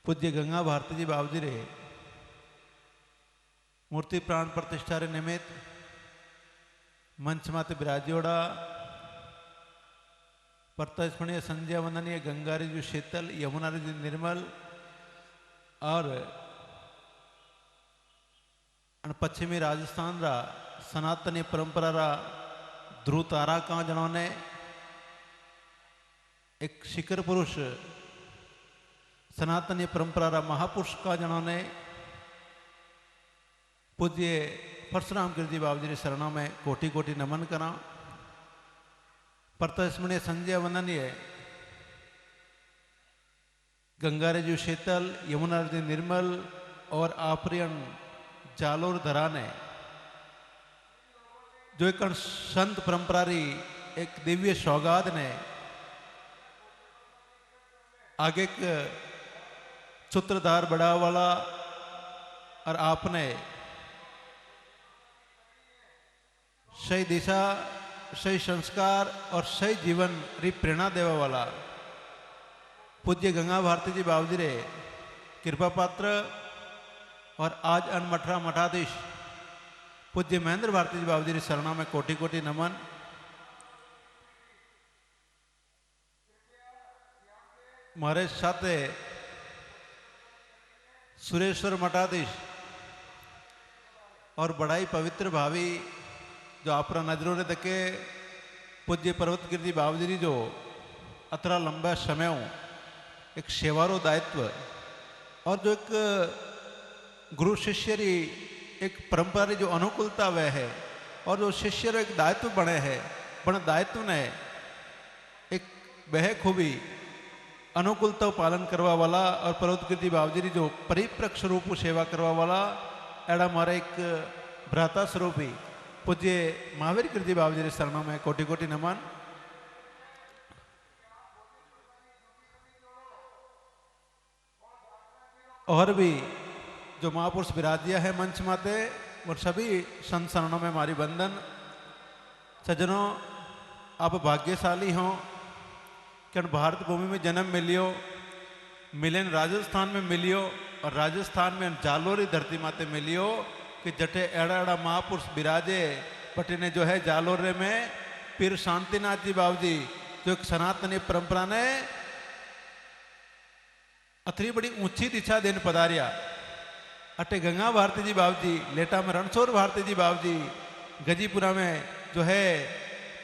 पूज्य गंगा भारती जी बाबू जी रे मूर्ति प्राण प्रतिष्ठा रे निमित्त मंच माते विराजियोड़ा परतस्मरणीय संजय वंदनीय गंगा रे जो शीतल यमुना रे जो निर्मल और पश्चिमी राजस्थान रा सनातनी परंपरा रा ध्रुव तारा का जनों एक शिखर पुरुष सनातनी परंपरा रा महापुरुष का जनों पूज्य परशुराम गिरजी बाबू जी शरणों में कोटि कोटि नमन करा। परतस्मरणीय संजय वंदनीय गंगा रे जो शीतल यमुना रे निर्मल और आप्रियन जालोर धरा ने जो एक संत परंपरा री एक दिव्य सौगात ने आगे सूत्रधार बड़ा वाला और आपने सही दिशा सही संस्कार और सही जीवन री प्रेरणा देवा वाला पूज्य गंगा भारती जी बाबू जी रे कृपा पात्र और आज अनमठरा मठाधीश पूज्य महेंद्र भारती जी बाबू जी रे शरणों में कोटि कोटि नमन। हमारे साथ सुरेश्वर मठाधीश और बड़ाई पवित्र भावी जो आपरा नजरों ने देखे पूज्य पर्वत गिरजी बाबू जी जो अतरा लंबा समय एक सेवारो दायित्व और जो एक गुरु शिष्य री एक परंपरा री जो अनुकूलता वह है और जो शिष्य रो एक दायित्व बने है बने दायित्व ने एक वह खूबी अनुकूलता पालन करवा वाला और पर्वत गिरजी बाबू जी जो परिप्रक स्वरूप सेवा करवा वाला एड़ा मारे एक भ्राता स्वरूपी पूज्य महावीर गिरजी बाबू जी शरणों में कोटि कोटि नमन। और भी जो महापुरुष विराजिया है मंच माते और सभी संत शरणों में हमारी वंदन। सज्जनों आप भाग्यशाली हो कि भारत भूमि में जन्म मिलियो मिलन राजस्थान में मिलियो और राजस्थान में जालोरी धरती माते मिलियो कि जटे एड़ा एड़ा महापुरुष विराजे पटे ने जो है जालोरे में पीर शांतिनाथ जी बाबू जी जो एक सनातनी परंपरा ने अतरी बड़ी ऊंची दिशा देन पधारिया अटे गंगा भारती जी बाबू जी लेटा में रणछोड़ भारती जी बाबू जी गजीपुरा में जो है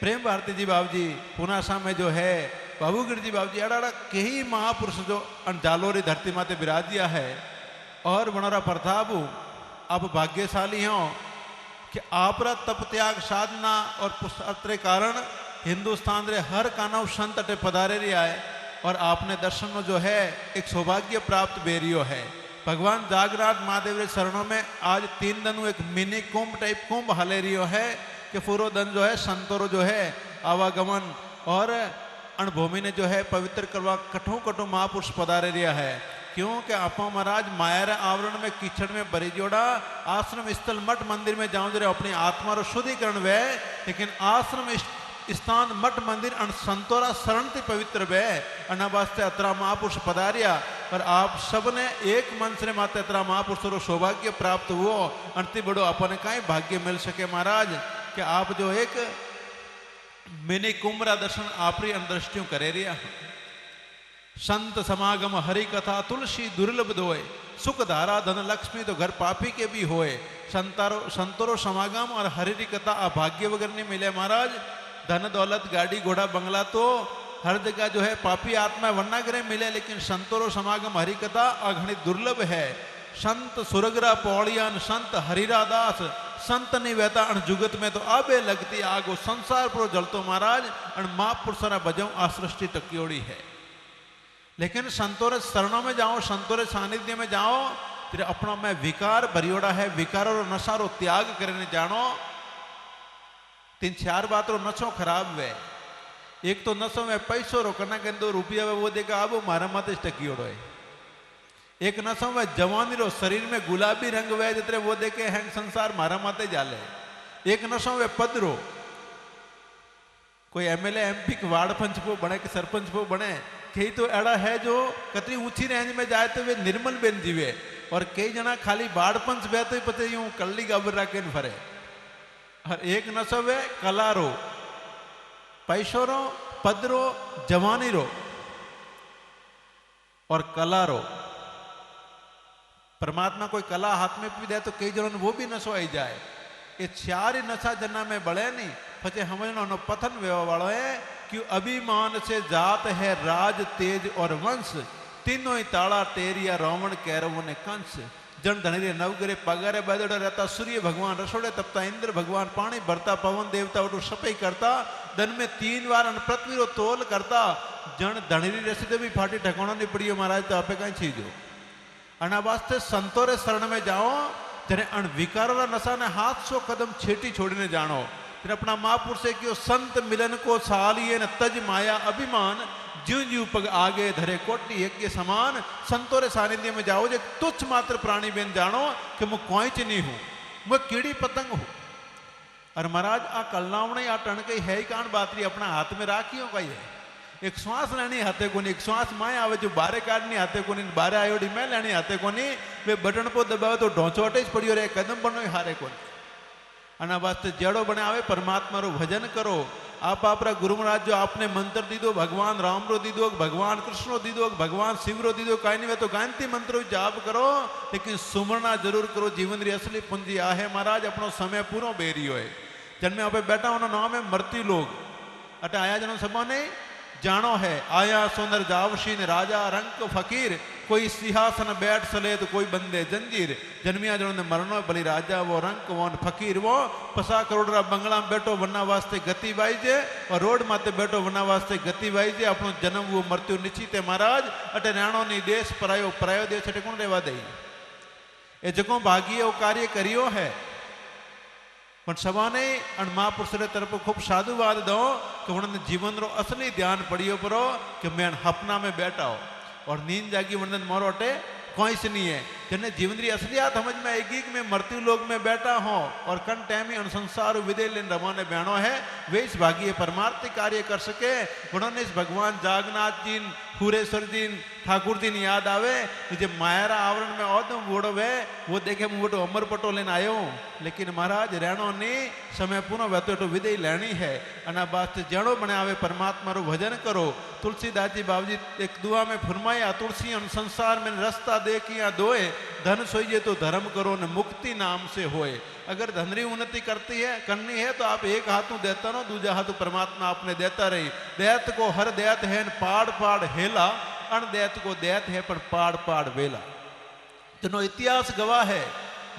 प्रेम भारती जी बाबू जी पुनासा में जो है बाबू गिरजी बाबू जी अड़ा कई महापुरुष जो जालोरी धरती माते विराजिया है और बनोरा प्रताप आप भाग्यशाली हो कि आपरा तप त्याग साधना और पुष्पात्र कारण हिंदुस्तान रे हर कानव संत अटे पधारे रहा है और आपने दर्शन जो है एक सौभाग्य प्राप्त बेरियो है। भगवान जागनाथ महादेव रे शरणों में आज 3 दिन एक मिनी कुंभ टाइप कुंभ हले रियो है कि पूरा दिन जो है संतों जो है आवागमन और अणभूमि ने जो है पवित्र करवा कठों कठों महापुरुष पधारे रिया है। क्योंकि आपा महाराज मायर आवरण में कीचड़ में बरी जोड़ा आश्रम स्थल मठ मंदिर में जाऊं जरे अपनी आत्मा रो शुद्धिकरण वे लेकिन आश्रम स्थान मठ मंदिर अन संतोरा शरण से पवित्र वे अना वास्ते अतरा महापुरुष पधारिया पर आप सबने एक मन से माते अतरा महापुरुष रो सौभाग्य प्राप्त हुआ अंति बड़ो अपने कहीं भाग्य मिल सके महाराज कि आप जो एक मिनी कुंभरा दर्शन आपरी अंदृष्टियों करे रिया। संत समागम हरि कथा तुलसी दुर्लभ दोए सुख धारा धन लक्ष्मी तो घर पापी के भी होए संतोरो समागम और हरि कथा अभाग्य वगैरह नहीं मिले महाराज। धन दौलत गाड़ी घोड़ा बंगला तो हर जगह जो है पापी आत्मा वर्णाग्रह मिले लेकिन संतोरो समागम हरि कथा अगणित दुर्लभ है। संत सुरगरा पौड़ियान संत हरिरा दास संत निवेता अण जुगत में तो आबे लगती आगो संसार पर जलतो महाराज अण महापुरुषरा बजाऊ आ सृष्टि टक्योड़ी है। लेकिन संतों रे शरणों में जाओ संतों रे सानिध्य में जाओ तेरे अपना मैं विकार भरियोड़ा है विकारो रो नशारो त्याग करने जानो 3-4 बात रो नशो खराब वे एक तो नशो में पैसों रो करना के 2 रुपया वे वो देगा अब मारा माते टकियोड़ो है। एक नशो में जवानी रो शरीर में गुलाबी रंग वे जितने वो देखे हैं संसार मारा माते जाले। एक नशो में पद रो कोई एमएलए एमपी के वार्ड पंच को बने कि सरपंच को बने कई तो एड़ा है जो कतरी ऊंची रेंज में जाए तो वे निर्मल बेन जीवे, और कई जना खाली बाड़पंच बे तो पते यूं कल्ली गाबर राके फरे। और एक नसब है कलारो, पैसोरो, पदरो, जवानी रो और कलारो। परमात्मा कोई कला हाथ में भी दे तो कई जनों वो भी नशो आई जाए। ये चार ही नशा जना में बड़े नहीं पचे हमनो पथन व्यवहार वालों है कि अभिमान से जात है राज तेज और वंश, तीनों ही ताड़ा टेरिया रावण कैरवों ने कंस। जन धनिरे नवगरे पगारे बदड़ा रहता सूर्य भगवान रसोड़े तपता, इंद्र भगवान पानी भरता, पवन देवता उठो सपई करता, दिन में 3 बार अन पृथ्वी रो तोल करता। जन धनिरी रसीदे भी फाटी ठकाना नहीं पड़ी महाराज तो आपे कहीं चीजो अना वास्ते संतोरे शरण में जाओ तेरे अण विकारा नशा ने हाथ सो कदम छेटी छोड़ने जानो। फिर अपना महापुरुष से क्यों संत मिलन को सालिए न तज माया अभिमान, ज्यू ज्यू पग आगे धरे कोटि एक के समान। संतोरे सानिध्य में जाओ जे तुच्छ मात्र प्राणी बेन जानो कि मैं कोई च नहीं हूं, मैं कीड़ी पतंग हूं। और महाराज आ कलनावणे आ टणकई है कान बातरी अपना हाथ में राखियो कही है। एक श्वास लेनी हाथे कोनी, एक श्वास माए आवे जो बारे काटनी हाथे कोनी, बारे आयोडी मैं लेनी हाथे कोनी। वे बटन को दबावे तो ढोंचो अटे ज पड़ियो रे, कदम बनो हारे कोनी। अना वास्ते जेड़ो बने आवे परमात्मा रो भजन करो। आप आपरा गुरु महाराज जो आपने मंत्र दीदो, भगवान राम रो दीदो, भगवान कृष्ण रो दीदो, भगवान शिव रो दीदो, कहीं नहीं वे तो गायत्री मंत्र जाप करो, लेकिन सुमरना जरूर करो। जीवन री असली पूंजी आ है महाराज, अपनो समय पूरो बेरियो है। जन्मे आप बैठा उन्होंने नाम है मृत्यु लोग, अटे आया जनो सबो ने जानो है। आया सोनर जावशीन राजा रंक फकीर, कोई सिंहासन बैठ सले तो कोई बंदे जंजीर। जन्मिया जनो ने मरनो बली राजा वो रंक वो फकीर वो, 50 करोड़ रा बंगला में बैठो वरना वास्ते गति वाइजे, और रोड माते बैठो वरना वास्ते गति वाइजे। अपनो जन्म वो मृत्यु निश्चित है महाराज। अटे नानो नी देश परायो, परायो देश अटे कौन रेवा दई। ए जको भागी वो कार्य करियो है, पण सवाने अण महापुरुष रे तरफ खूब साधुवाद दो कि उन्होंने जीवन रो असली ध्यान पड़ियो परो कि मैं हपना में बैठा हो और नींद जागी वर्णन मोरो अटे कोई से नहीं है। जने जीवन री असलियत समझ में आएगी कि मैं मृत्यु लोक में बैठा हूँ और कन टाइम ही संसार विदय लेन रवाने बहनो है, वे इस भागी परमार्थी कार्य कर सके। उन्होंने इस भगवान जागनाथ जी, हुरेश्वर जी, ठाकुर जी ने याद आवे मुझे मायरा आवरण में औदम वोड़ो वे वो देखे मैं वो अमर पटो लेने आयो हूँ, लेकिन महाराज रहनो नहीं समय पुनः वह तो विदय लेनी है। अना बात जड़ो बने आवे परमात्मा रो भजन करो। तुलसीदास जी बाबू जी एक दुआ में फरमाया, तुलसी अन संसार में रास्ता देखिया दोए, धन सोइए तो धर्म करो न मुक्ति नाम से होए। अगर धनरी उन्नति करनी है तो आप एक हाथ देता रहो, दूजा हाथ परमात्मा आपने देता रही। दैत को हर दैत है पाड़ पाड़ हेला, अण दैत को दैत है पर पाड़ पाड़ वेला। तो इतिहास गवाह है,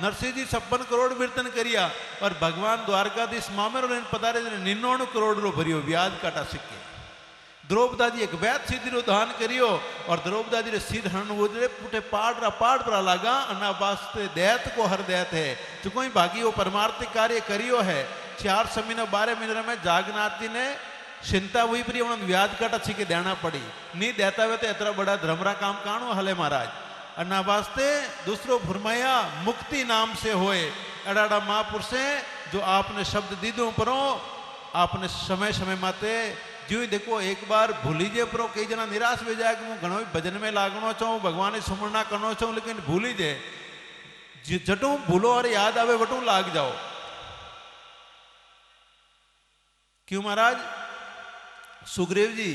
नरसिंह जी 56 करोड़ कीर्तन करिया और भगवान द्वारकाधीश मामेरो लेन पधारे 99 करोड़ रो भरियो ब्याज काटा सिक्के। द्रौपदा जी एक वैद सिद्धि रो दान करियो और द्रौपदा जी रे सिद्ध हन वो पुटे पाड़ पर लागा। अना वास्ते दैत को हर दैत है जो कोई भागी वो परमार्थिक कार्य करियो है। 4 महीने 12 महीने में जागनाथ जी ने चिंता हुई पर उन्होंने व्याज काटा छिके देना पड़ी, नहीं देता हुए तो इतना बड़ा धर्मरा काम काणो हले महाराज। अना वास्ते दूसरो फरमाया मुक्ति नाम से होए। अडाड़ा महापुरुष जो आपने शब्द दीदो परो आपने समय समय माते जो देखो एक बार भूलीजे परो। कई जना निराश हो जाए कि मैं घणो भजन में लागनो चाहूँ, भगवान ने सुमरना करना चाहूँ, लेकिन भूलीजे जटू भूलो और याद आवे वटू लाग जाओ। क्यों महाराज? सुग्रीव जी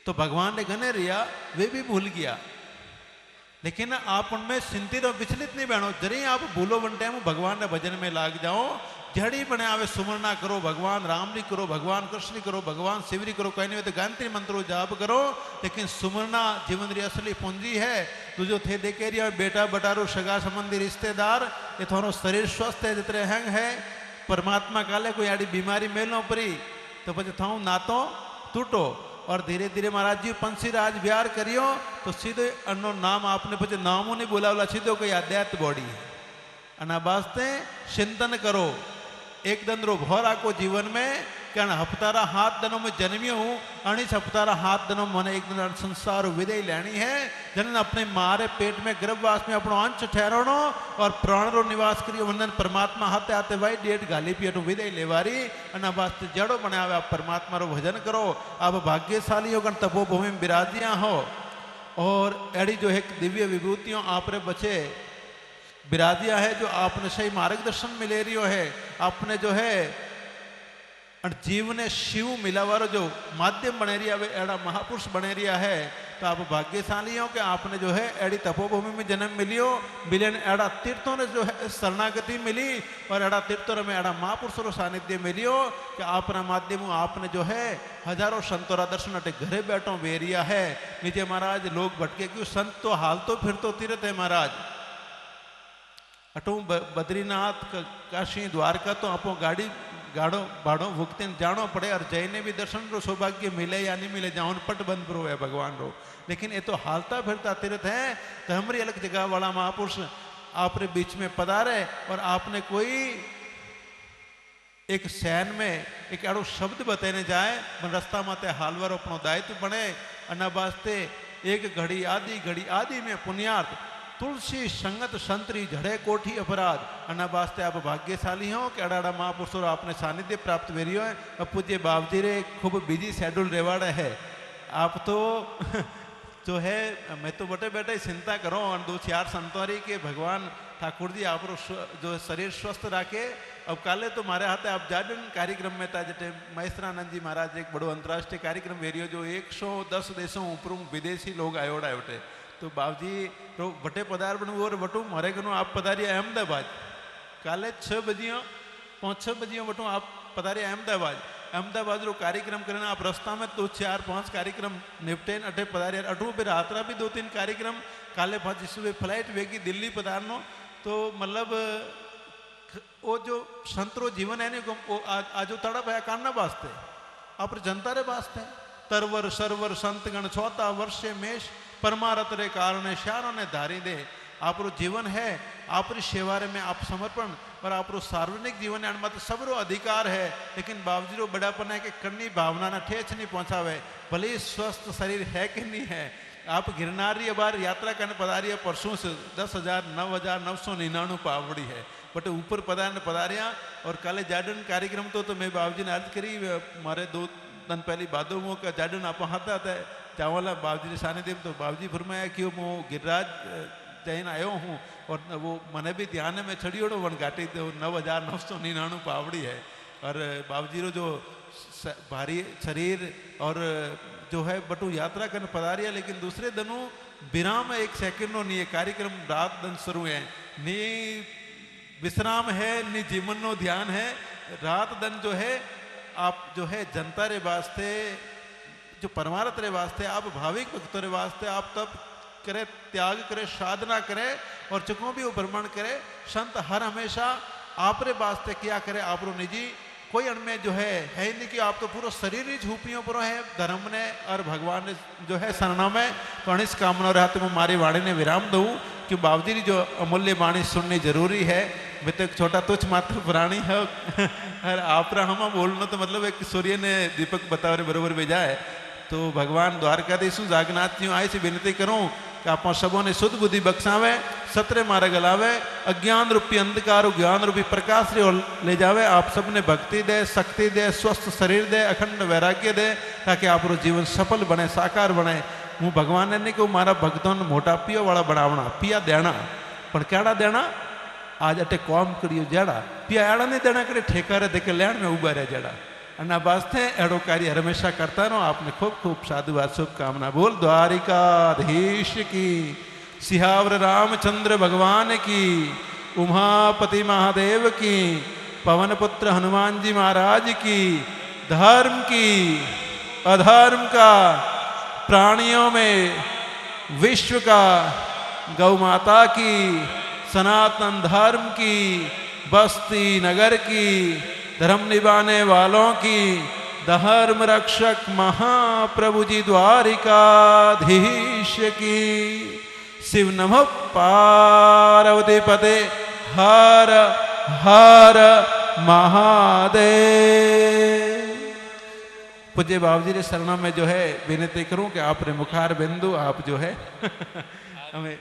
तो भगवान ने गने रिया वे भी भूल गया, लेकिन आप उनमें चिंतित और विचलित नहीं बनो। जरी आप भूलो वन टाइम भगवान ने भजन में लाग जाओ। जड़ी बने आवे सुमरना करो, भगवान राम री करो, भगवान कृष्ण करो, भगवान शिवरी करो, कहीं नहीं तो गायत्री मंत्रो जाप करो। लेकिन सुमरना जीवन री असली पूंजी है। तू जो थे देखे रिया बेटा बटारो सगा संबंधी रिश्तेदार, ये थोड़ा शरीर स्वस्थ है जितने हंग है, परमात्मा काले कोई आड़ी बीमारी मेलो परी तो पचे थाऊ नातो टूटो। और धीरे धीरे महाराज जी पंछी राज बिहार करियो तो सीधे अन्नो नाम आपने पचे नामों नहीं बोलावला, सीधो कोई आध्यात्म बॉडी है। अना वास्ते चिंतन करो, एक दंद्रो भौरा को जीवन में कारण हफ्तारा हाथ दिनों में जन्मियो हूँ अणिस हफ्तारा हाथ दिनों मैंने एक दिन संसार विदाई लेनी है जन अपने मारे पेट में गर्भवास में अपनो अंश ठहरानो और प्राण रो निवास करियो वंदन परमात्मा हाथे हाथे भाई डेढ़ गाली पियटू विदाई लेवारी अना वास्ते जड़ो बनावे आप परमात्मा रो भजन करो आप भाग्यशाली हो गण तपोभूमि में विराजिया हो और एड़ी जो एक दिव्य विभूतियों आप रे बचे विराजिया है जो आपने सही मार्गदर्शन में ले रही है आपने जो है जीवन शिव मिलावारो जो माध्यम बने रही है एड़ा महापुरुष बने रहा है तो आप भाग्यशाली हो कि आपने जो है एड़ी तपोभूमि में जन्म मिलियो मिलन एड़ा तीर्थों ने जो है शरणागति मिली और एड़ा तीर्थों में एड़ा महापुरुषों सानिध्य मिलियो कि आपना माध्यम आपने जो है हजारों संतों दर्शन अटे घरे बैठो वेरिया है नीचे महाराज लोग भटके क्यों संत तो हाल तो फिर तो तीर्थ है महाराज अटू बद्रीनाथ काशी द्वारका तो आपो गाड़ी गाड़ो बाड़ो भुगते जानो पड़े और जैने भी दर्शन रो सौभाग्य मिले या नहीं मिले जाओ पट बंद रो है भगवान रो लेकिन ये तो हालता फिरता तीर्थ है तो हमारी अलग जगह वाला महापुरुष आपरे बीच में पधारे और आपने कोई एक सैन में एक एड़ो शब्द बताने जाए रस्ता माते हालवर अपनो दायित्व बने अना वास्ते एक घड़ी आदि में पुण्यार्थ तुलसी संगत संतरी झड़े कोठी अपराध अना वास्ते आप भाग्यशाली हो कि अड़ाड़ा महापुरुषों आपने सानिध्य प्राप्त वेरियो है अब पूज्य बाबजी रे खूब बिजी शेड्यूल रेवाड़ा है आप तो जो है मैं तो बटे बैठे चिंता करो और 2-4 संतोरी के भगवान ठाकुर जी आप जो शरीर स्वस्थ रखे अब काले तो मारे हाथे आप जाडन कार्यक्रम में था जटे महेश्वरानंद जी महाराज एक बड़ो अंतर्राष्ट्रीय कार्यक्रम वेरियो जो 110 देशों ऊपर विदेशी लोग आयोड़ा उठे तो बाबजी तो बटे पदार बनू और बटू मारे गनु आप पधारिया अहमदाबाद काले 6 बजियों 5-6 बजियों बटू आप पधारिया अहमदाबाद रो कार्यक्रम करना आप रास्ता में तो 4-5 कार्यक्रम निपटे अटे पधारिया अठू फिर रात्रा भी 2-3 कार्यक्रम काले 5 सुबह फ्लाइट वेगी दिल्ली पधारनो तो मतलब वो जो संतरो जीवन है वो आजो तड़प है काना वास्ते आप जनता रे वास्ते तरवर सरवर संतगण 4 वर्षे मेष परमारथ रे कारण श्यारों ने धारी दे आप जीवन है आप सेवा में आप समर्पण और आप सार्वजनिक जीवन है मत सबरो अधिकार है लेकिन बावजूद बड़ापन है कि कन्नी भावना ना ठेच नहीं पहुंचावे भले स्वस्थ शरीर है कि नहीं है आप गिरनारी बार यात्रा करने पधारिया परसों से 10,0999 पावड़ी है बट ऊपर पधारिया और काले जाडन कार्यक्रम तो मैं बाबूजी ने अर्ज करी मारे 2 दिन पहले बादों का जाडन आप हाथा था चावला बाबूजी सानिध्य तो बाबूजी फरमाया कि वो गिरिराज जैन आयो हूँ और वो मने भी ध्यान में छड़ियोड़ो वन घाटी तो 9,999 पावड़ी है और बाबूजी रो जो भारी शरीर और जो है बटू यात्रा करने पधारिया लेकिन दूसरे दिनों विराम 1 सेकंड नहीं है कार्यक्रम रात दिन शुरू है नी विश्राम है नी जीवन नो ध्यान है रात दिन जो है आप जो है जनता रे वास्ते जो परमार्थ रे वास्ते आप भाविक भक्तों रे वास्ते आप तब करे त्याग करे साधना करे और चुको भी वो भ्रमण करे संत हर हमेशा आप रे वास्ते क्या करे आप रो निजी कोई अनमें जो है नहीं कि आप तो पूरा शरीर ही झूपियों पर है धर्म ने और भगवान ने जो है शरणा में तो इस कामना रहते मैं मारी वाणी ने विराम दूँ कि बाबूजी की जो अमूल्य वाणी सुननी जरूरी है मैं तो एक छोटा तुच्छ मात्र प्राणी है और आप हम बोलना तो मतलब एक सूर्य ने दीपक बतावे बरोबर भेजा है तो भगवान द्वारकाधीश जागनाथ जी आए से विनती करूं कि आप सबों ने शुद्ध बुद्धि बख्शावे सत्रे मार्ग लावे अज्ञान रूपी अंधकार ज्ञान रूपी प्रकाश रे ले जावे आप सबने भक्ति दे शक्ति दे स्वस्थ शरीर दे अखंड वैराग्य दे ताकि आप जीवन सफल बने साकार बने हूँ भगवान ने नहीं कहूँ मारा भक्तों ने मोटा पियो वाला बनावना पिया देना पर क्याड़ा देना आज अटे कौम करियो जड़ा पिया एड़ा नहीं देना करे ठेका रे देखे लैंड में उबा रहे जड़ा अन्ना वास्ते एड़ो कार्य हमेशा करता रहो आपने खूब खूब साधुवाद शुभकामना बोल द्वारिकाधीश की सिहावर रामचंद्र भगवान की उमापति महादेव की पवन पुत्र हनुमान जी महाराज की धर्म की अधर्म का प्राणियों में विश्व का गौ माता की सनातन धर्म की बस्ती नगर की धर्म निभाने वालों की धर्म रक्षक महाप्रभु जी द्वारिकाधीश की शिव नमः पार्वती पते हर हर महादेव। पूज्य बाबू जी ने शरणों में जो है विनती करूं कि आप रे मुखार बिंदु आप जो है हमें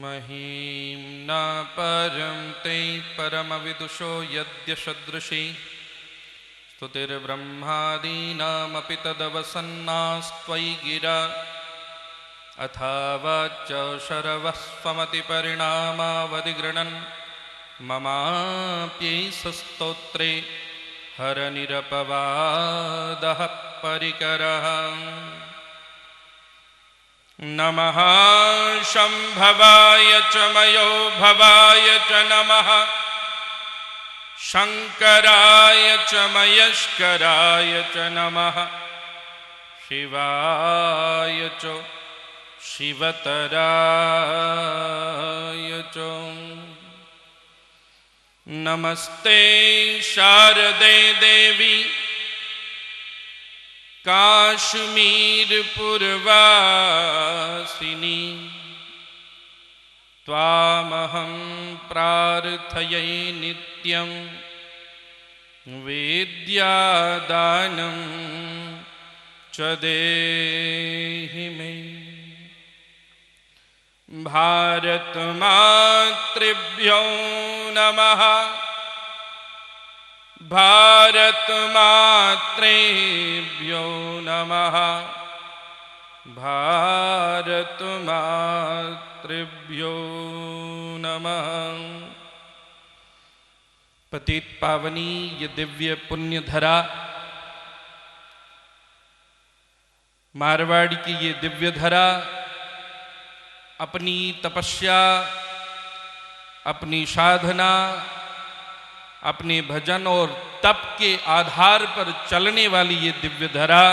महीं न परं ते परमविदुषो यद्य सदृशी स्तुतिर्ब्रह्मादीनामपि तदवसन्नास्त्वयि गिरा अथावाच शरवः स्वमतिपरिणामावधिगृणन् ममाप्यैष स्तोत्रे हरनिरपवादः परिकरः नमः शम्भवाय च मयो भवाय च नमः शङ्कराय च मयस्कराय च नमः शिवाय च शिवतराय च नमस्ते शारदे देवी काश्मीरपुरवासिनी त्वामहं प्रार्थये नित्यं विद्यादानं च देहि मे भारतमातृभ्यो नमः भारतमातृभ्यो नमः भारतमातृभ्यो नमः। पतित पावनी ये दिव्य पुण्य धरा, मारवाड़ की ये दिव्य धरा अपनी तपस्या, अपनी साधना, अपने भजन और तप के आधार पर चलने वाली ये दिव्य धरा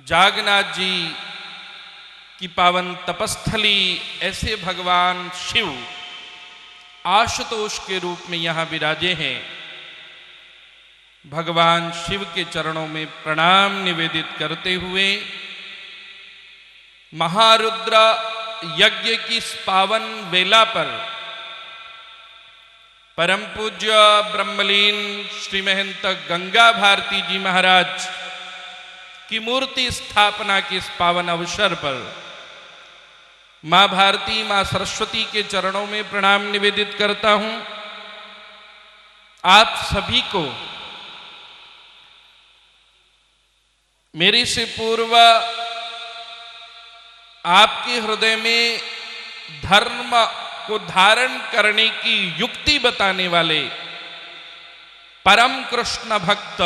जागनाथ जी की पावन तपस्थली ऐसे भगवान शिव आशुतोष के रूप में यहां विराजे हैं। भगवान शिव के चरणों में प्रणाम निवेदित करते हुए महारुद्र यज्ञ की इस पावन वेला पर परम पूज्य ब्रह्मलीन श्री महंत गंगा भारती जी महाराज की मूर्ति स्थापना के इस पावन अवसर पर मां भारती, मां सरस्वती के चरणों में प्रणाम निवेदित करता हूं। आप सभी को मेरे से पूर्व आपके हृदय में धर्म को धारण करने की युक्ति बताने वाले परम कृष्ण भक्त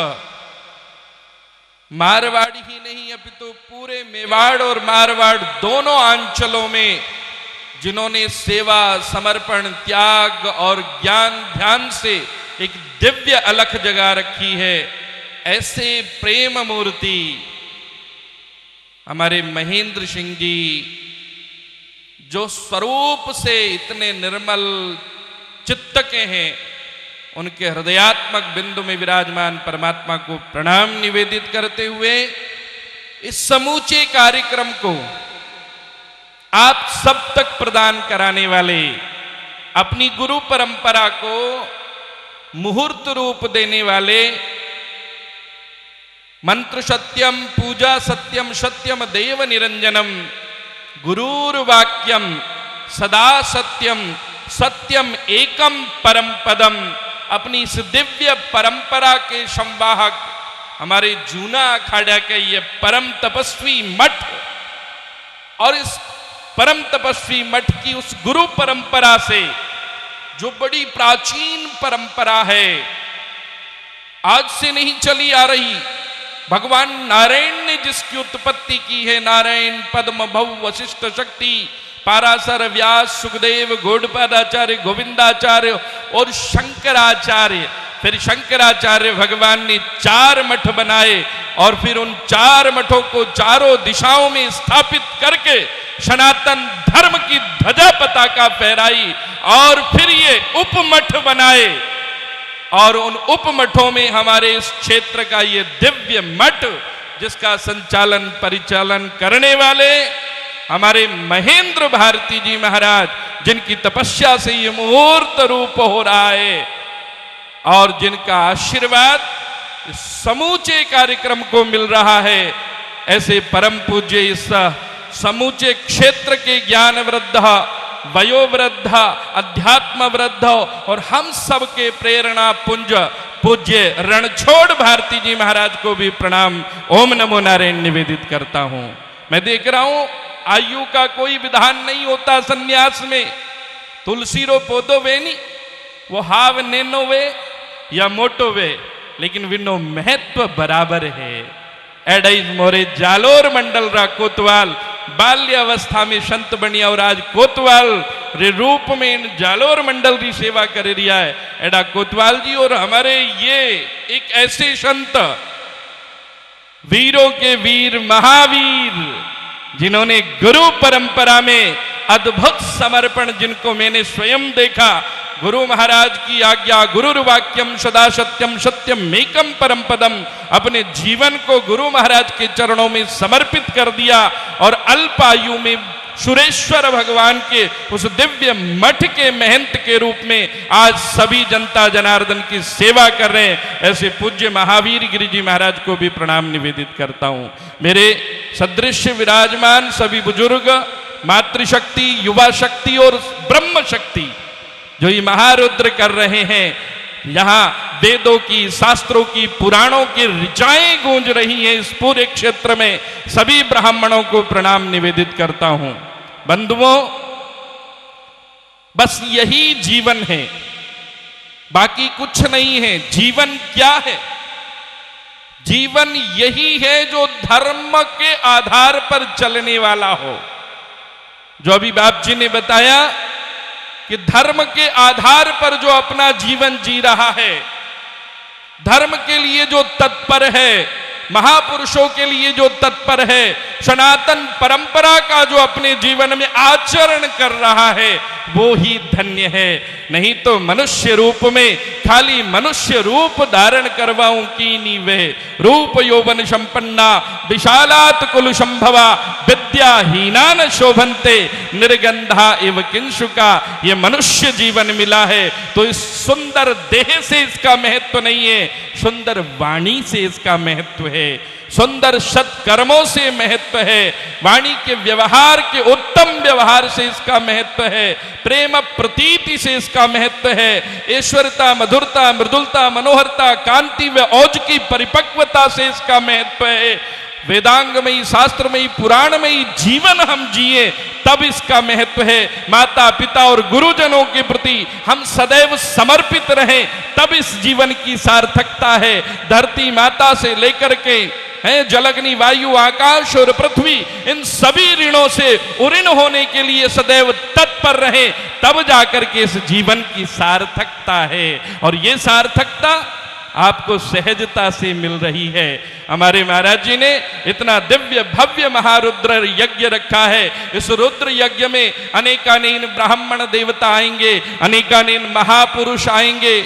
मारवाड़ ही नहीं अपितु पूरे मेवाड़ और मारवाड़ दोनों अंचलों में जिन्होंने सेवा, समर्पण, त्याग और ज्ञान ध्यान से एक दिव्य अलख जगा रखी है, ऐसे प्रेम मूर्ति हमारे महेंद्र सिंह जी जो स्वरूप से इतने निर्मल चित्त के हैं, उनके हृदयात्मक बिंदु में विराजमान परमात्मा को प्रणाम निवेदित करते हुए इस समूचे कार्यक्रम को आप सब तक प्रदान कराने वाले, अपनी गुरु परंपरा को मुहूर्त रूप देने वाले, मंत्र सत्यम, पूजा सत्यम, सत्यम देव निरंजनम, गुरुर्वाक्यम सदा सत्यम, सत्यम एकम परम पदम, अपनी इस दिव्य परंपरा के संवाहक हमारे जूना अखाड़ा के ये परम तपस्वी मठ और इस परम तपस्वी मठ की उस गुरु परंपरा से जो बड़ी प्राचीन परंपरा है, आज से नहीं चली आ रही, भगवान नारायण ने जिसकी उत्पत्ति की है, नारायण, पद्म, भव, वशिष्ठ, शक्ति, पाराशर, व्यास, सुखदेव, गौड़पादाचार्य, गोविंदाचार्य और शंकराचार्य, फिर शंकराचार्य भगवान ने 4 मठ बनाए और फिर उन 4 मठों को चारों दिशाओं में स्थापित करके सनातन धर्म की ध्वजा पताका फहराई और फिर ये उपमठ बनाए और उन उपमठों में हमारे इस क्षेत्र का ये दिव्य मठ जिसका संचालन परिचालन करने वाले हमारे महेंद्र भारती जी महाराज, जिनकी तपस्या से ये मुहूर्त रूप हो रहा है और जिनका आशीर्वाद समूचे कार्यक्रम को मिल रहा है, ऐसे परम पूज्य इस समूचे क्षेत्र के ज्ञान वृद्ध, वयोवृद्ध, अध्यात्म वृद्ध और हम सब के प्रेरणा पुंज पूज्य रणछोड़ भारती जी महाराज को भी प्रणाम ओम नमो नारायण निवेदित करता हूं। मैं देख रहा हूं आयु का कोई विधान नहीं होता सन्यास में। तुलसी रो पौधो वे नहीं, वो हाव नैनो वे या मोटो वे, लेकिन विनो महत्व बराबर है। एडाइज मोरे जालोर मंडल रा कोतवाल बाल्य अवस्था में संत बनिया और आज कोतवाल रे रूप में इन जालोर मंडल की सेवा कर रिया है। एडा कोतवाल जी और हमारे ये एक ऐसे संत, वीरों के वीर महावीर, जिन्होंने गुरु परंपरा में अद्भुत समर्पण, जिनको मैंने स्वयं देखा। गुरु महाराज की आज्ञा, गुरुर्वाक्यम सदा सत्यम सत्यम एकम परम पदम, अपने जीवन को गुरु महाराज के चरणों में समर्पित कर दिया और अल्प आयु में सुरेश्वर भगवान के उस दिव्य मठ के महंत के रूप में आज सभी जनता जनार्दन की सेवा कर रहे हैं। ऐसे पूज्य महावीर गिरि जी महाराज को भी प्रणाम निवेदित करता हूं। मेरे सदृश विराजमान सभी बुजुर्ग, मातृशक्ति, युवा शक्ति और ब्रह्म शक्ति जो ये महारुद्र कर रहे हैं, यहां वेदों की, शास्त्रों की, पुराणों की ऋचाएं गूंज रही हैं इस पूरे क्षेत्र में, सभी ब्राह्मणों को प्रणाम निवेदित करता हूं। बंधुओं, बस यही जीवन है, बाकी कुछ नहीं है। जीवन क्या है? जीवन यही है जो धर्म के आधार पर चलने वाला हो। जो अभी बाप जी ने बताया कि धर्म के आधार पर जो अपना जीवन जी रहा है, धर्म के लिए जो तत्पर है, महापुरुषों के लिए जो तत्पर है, सनातन परंपरा का जो अपने जीवन में आचरण कर रहा है, वो ही धन्य है। नहीं तो मनुष्य रूप में खाली मनुष्य रूप धारण करवाऊं कीनी वे, रूप यौवन संपन्ना विशालात कुल संभवा विद्याहीना न शोभन्ते निर्गंधा एव किंशुका। ये मनुष्य जीवन मिला है तो इस सुंदर देह से इसका महत्व नहीं है, सुंदर वाणी से इसका महत्व है, सुंदर सत्कर्मों से महत्व है, वाणी के व्यवहार के उत्तम व्यवहार से इसका महत्व है, प्रेम प्रतीति से इसका महत्व है, ऐश्वर्यता, मधुरता, मृदुलता, मनोहरता, कांति व औज की परिपक्वता से इसका महत्व है। वेदांगमयी, शास्त्रमयी, पुराणमयी जीवन हम जिए तब इसका महत्व है। माता पिता और गुरुजनों के प्रति हम सदैव समर्पित रहें तब इस जीवन की सार्थकता है। धरती माता से लेकर के हैं जलग्नि, वायु, आकाश और पृथ्वी, इन सभी ऋणों से उऋण होने के लिए सदैव तत्पर रहें तब जाकर के इस जीवन की सार्थकता है। और ये सार्थकता आपको सहजता से मिल रही है। हमारे महाराज जी ने इतना दिव्य भव्य महारुद्र यज्ञ रखा है। इस रुद्र यज्ञ में अनेकानेक ब्राह्मण देवता आएंगे, अनेकानेक महापुरुष आएंगे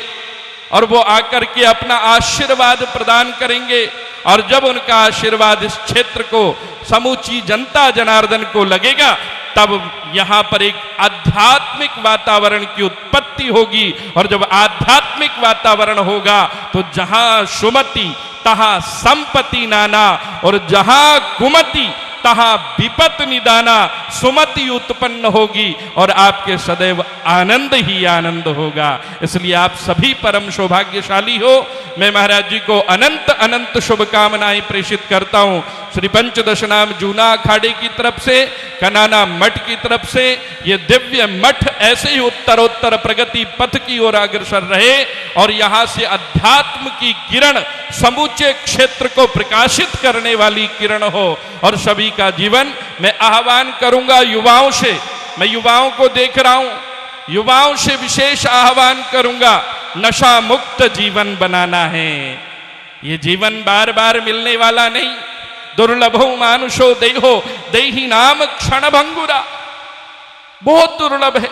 और वो आकर के अपना आशीर्वाद प्रदान करेंगे। और जब उनका आशीर्वाद इस क्षेत्र को, समूची जनता जनार्दन को लगेगा, तब यहां पर एक आध्यात्मिक वातावरण की उत्पत्ति होगी। और जब आध्यात्मिक वातावरण होगा तो जहां सुमति तहां संपत्ति नाना और जहां कुमति तहां विपत निदाना, सुमति उत्पन्न होगी और आपके सदैव आनंद ही आनंद होगा। इसलिए आप सभी परम सौभाग्यशाली हो। मैं महाराज जी को अनंत अनंत शुभकामनाएं प्रेषित करता हूं। श्री पंचदश नाम जूना अखाड़े की तरफ से, कनाना मठ की तरफ से ये दिव्य मठ ऐसे ही उत्तरोत्तर प्रगति पथ की ओर अग्रसर रहे और यहां से अध्यात्म की किरण समूचे क्षेत्र को प्रकाशित करने वाली किरण हो और सभी का जीवन। मैं आह्वान करूंगा युवाओं से, मैं युवाओं को देख रहा हूं, युवाओं से विशेष आह्वान करूंगा। नशा मुक्त जीवन बनाना है। ये जीवन बार बार मिलने वाला नहीं। दुर्लभो मानुषो देहो देही नाम क्षण भंगुरा, बहुत दुर्लभ है।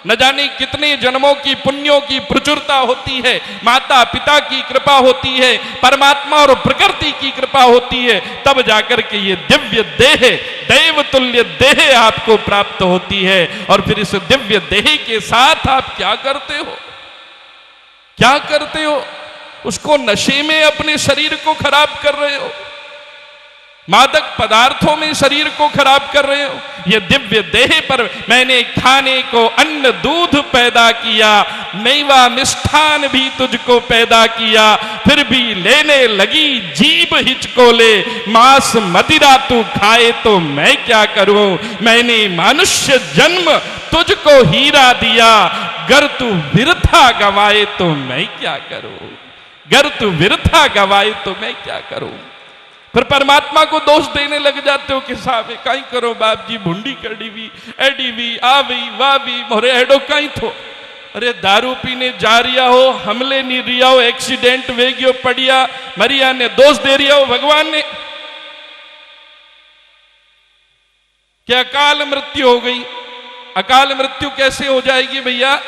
न जाने कितने जन्मों की पुण्यों की प्रचुरता होती है, माता पिता की कृपा होती है, परमात्मा और प्रकृति की कृपा होती है, तब जाकर के ये दिव्य देह, देव तुल्य देह आपको प्राप्त होती है। और फिर इस दिव्य देह के साथ आप क्या करते हो? क्या करते हो? उसको नशे में अपने शरीर को खराब कर रहे हो, मादक पदार्थों में शरीर को खराब कर रहे हो। ये दिव्य देह पर मैंने खाने को अन्न दूध पैदा किया, मेवा मिष्ठान भी तुझको पैदा किया, फिर भी लेने लगी जीभ हिचकोले, मांस मदिरा तू खाए तो मैं क्या करूं? मैंने मनुष्य जन्म तुझको हीरा दिया, गर तू विरथा गवाए तो मैं क्या करूं? गर तू विरथा गवाए तो मैं क्या करूं? फिर परमात्मा को दोष देने लग जाते हो कि साहब कहीं करो बाप जी, भुंडी कड़ी एडी आवी वावी मोरे हेडो कहीं थो। अरे दारू पीने जा रिया हो, हमले नहीं रिया हो, एक्सीडेंट वे गयो पड़िया मरिया ने दोष दे रिया हो भगवान ने। क्या अकाल मृत्यु हो गई? अकाल मृत्यु कैसे हो जाएगी भैया?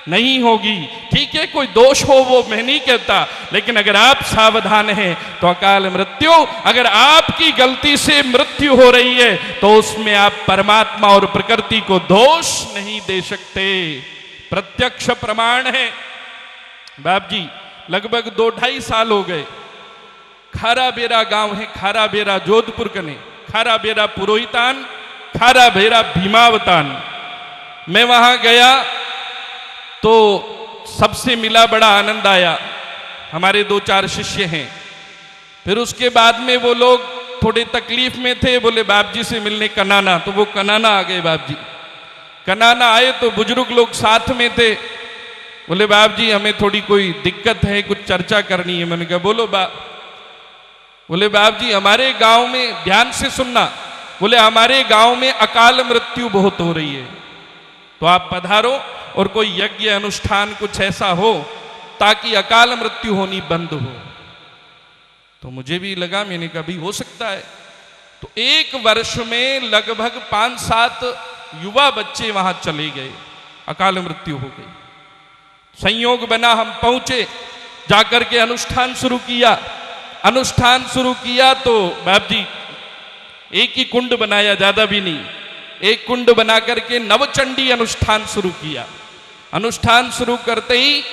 नहीं होगी। ठीक है, कोई दोष हो वो मैं नहीं कहता, लेकिन अगर आप सावधान हैं तो अकाल मृत्यु, अगर आपकी गलती से मृत्यु हो रही है तो उसमें आप परमात्मा और प्रकृति को दोष नहीं दे सकते। प्रत्यक्ष प्रमाण है। बाप जी लगभग 2-2.5 साल हो गए, खारा बेरा गांव है, खारा बेरा जोधपुर कने, खारा बेरा पुरोहितान, खारा बेरा भीमावतान। मैं वहां गया तो सबसे मिला, बड़ा आनंद आया। हमारे 2-4 शिष्य हैं। फिर उसके बाद में वो लोग थोड़े तकलीफ में थे, बोले बाप जी से मिलने कनाना, तो वो कनाना आ गए। बाप जी कनाना आए तो बुजुर्ग लोग साथ में थे, बोले बाप जी हमें थोड़ी कोई दिक्कत है, कुछ चर्चा करनी है। मैंने कहा बोलो बाप। बोले बाप जी हमारे गांव में, ध्यान से सुनना, बोले हमारे गांव में अकाल मृत्यु बहुत हो रही है, तो आप पधारो और कोई यज्ञ अनुष्ठान कुछ ऐसा हो ताकि अकाल मृत्यु होनी बंद हो। तो मुझे भी लगा, मैंने कहा भी हो सकता है। तो 1 वर्ष में लगभग 5-7 युवा बच्चे वहां चले गए, अकाल मृत्यु हो गई। संयोग बना, हम पहुंचे, जाकर के अनुष्ठान शुरू किया। अनुष्ठान शुरू किया तो बाप जी एक ही कुंड बनाया, ज्यादा भी नहीं, एक कुंड बना करके नवचंडी अनुष्ठान शुरू किया। अनुष्ठान शुरू करते ही